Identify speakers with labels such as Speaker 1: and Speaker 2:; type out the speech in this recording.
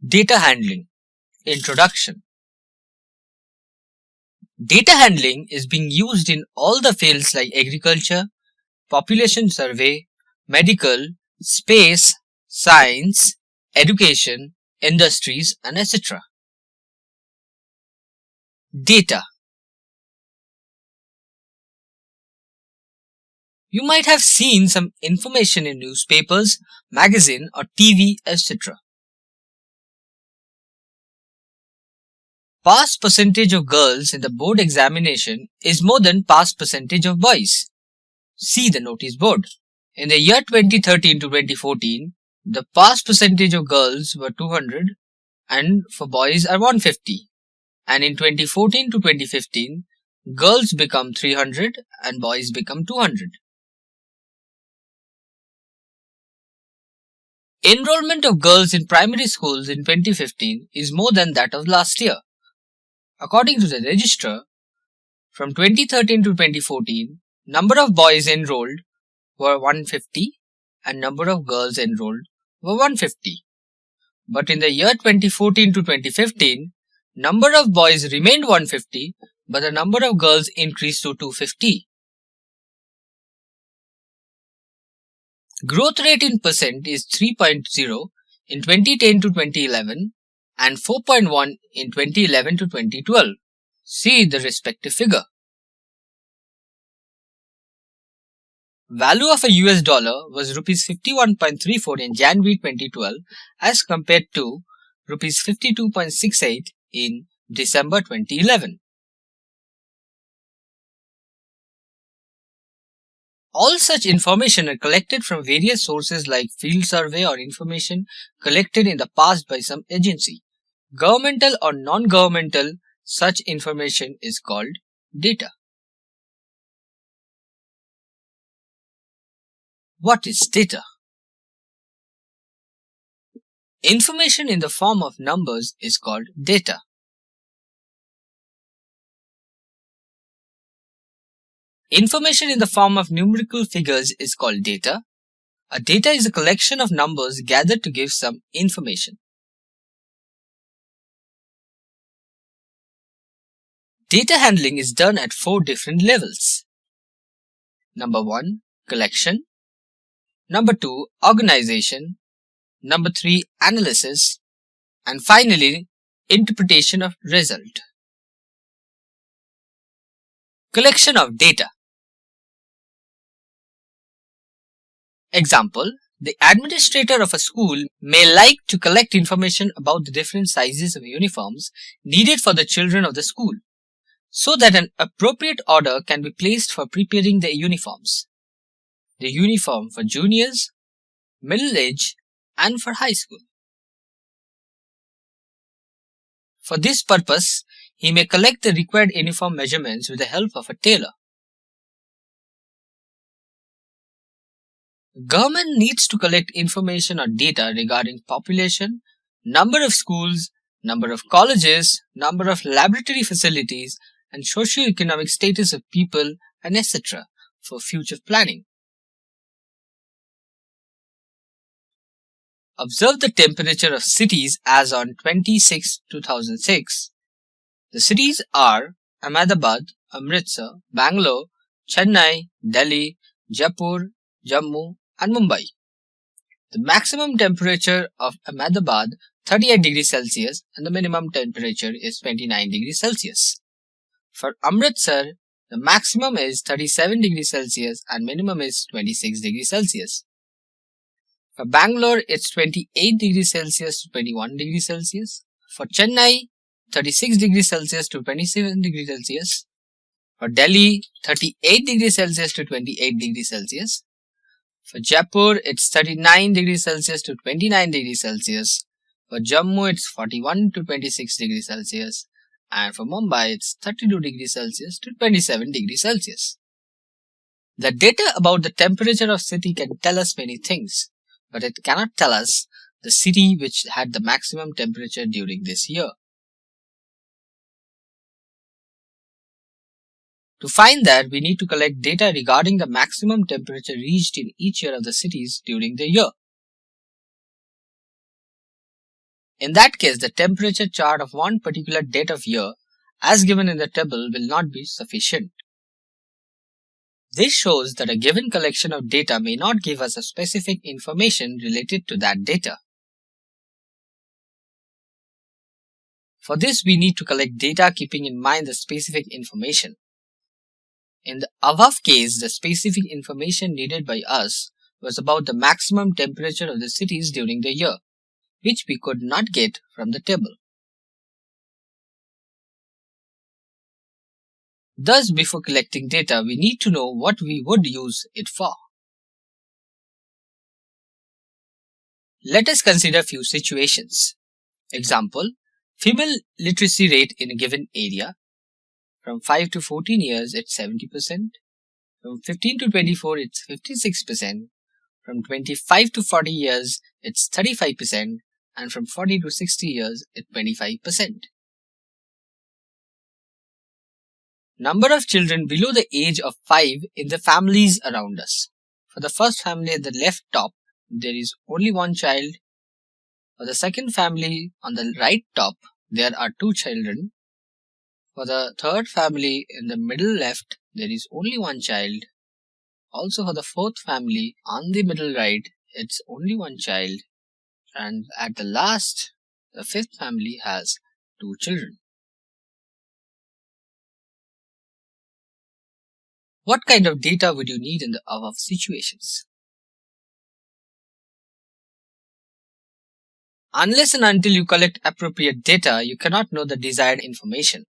Speaker 1: Data handling. Introduction. Data handling is being used in all the fields like agriculture, population survey, medical, space, science, education, industries, and etc. Data. You might have seen some information in newspapers, magazine, or TV, etc. Pass percentage of girls in the board examination is more than pass percentage of boys. See the notice board. In the year 2013 to 2014, the pass percentage of girls were 200 and for boys are 150. And in 2014 to 2015, girls become 300 and boys become 200. Enrollment of girls in primary schools in 2015 is more than that of last year. According to the registrar, from 2013 to 2014, number of boys enrolled were 150 and number of girls enrolled were 150. But in the year 2014 to 2015, number of boys remained 150 but the number of girls increased to 250. Growth rate in percent is 3.0 in 2010 to 2011 and 4.1 in 2011 to 2012. See the respective figure. Value of a US dollar was Rs 51.34 in January 2012 as compared to Rs 52.68 in December 2011. All such information are collected from various sources like field survey or information collected in the past by some agency. Governmental or non-governmental, such information is called data. What is data? Information in the form of numbers is called data. Information in the form of numerical figures is called data. A data is a collection of numbers gathered to give some information. Data handling is done at 4 different levels. Number 1, collection. Number 2, organization. Number 3, analysis. And finally, interpretation of result. Collection of data. Example, the administrator of a school may like to collect information about the different sizes of uniforms needed for the children of the school, so that an appropriate order can be placed for preparing the uniforms. The uniform for juniors, middle age, and for high school. For this purpose, he may collect the required uniform measurements with the help of a tailor. Government needs to collect information or data regarding population, number of schools, number of colleges, number of laboratory facilities, and socio-economic status of people, and etc. for future planning. Observe the temperature of cities as on 26/2006. The cities are Ahmedabad, Amritsar, Bangalore, Chennai, Delhi, Jaipur, Jammu, and Mumbai. The maximum temperature of Ahmedabad 38 degrees Celsius and the minimum temperature is 29 degrees Celsius. For Amritsar, the maximum is 37 degrees Celsius and minimum is 26 degrees Celsius. For Bangalore, it's 28 degrees Celsius to 21 degrees Celsius. For Chennai, 36 degrees Celsius to 27 degrees Celsius. For Delhi, 38 degrees Celsius to 28 degrees Celsius. For Jaipur, it's 39 degrees Celsius to 29 degrees Celsius. For Jammu, it's 41 to 26 degrees Celsius. And for Mumbai, it's 32 degrees Celsius to 27 degrees Celsius. The data about the temperature of city can tell us many things, but it cannot tell us the city which had the maximum temperature during this year. To find that, we need to collect data regarding the maximum temperature reached in each year of the cities during the year. In that case, the temperature chart of one particular date of year, as given in the table, will not be sufficient. This shows that a given collection of data may not give us a specific information related to that data. For this, we need to collect data keeping in mind the specific information. In the above case, the specific information needed by us was about the maximum temperature of the cities during the year, which we could not get from the table. Thus, before collecting data, we need to know what we would use it for. Let us consider a few situations. Example, female literacy rate in a given area. From 5 to 14 years, it's 70%. From 15 to 24, it's 56%. From 25 to 40 years, it's 35%. And from 40 to 60 years, it's 25%. Number of children below the age of 5 in the families around us. For the first family at the left top, there is only one child. For the second family on the right top, there are 2 children. For the third family in the middle left, there is only one child. Also for the fourth family on the middle right, it's only one child. And at the last, the fifth family has 2 children. What kind of data would you need in the above situations? Unless and until you collect appropriate data, you cannot know the desired information.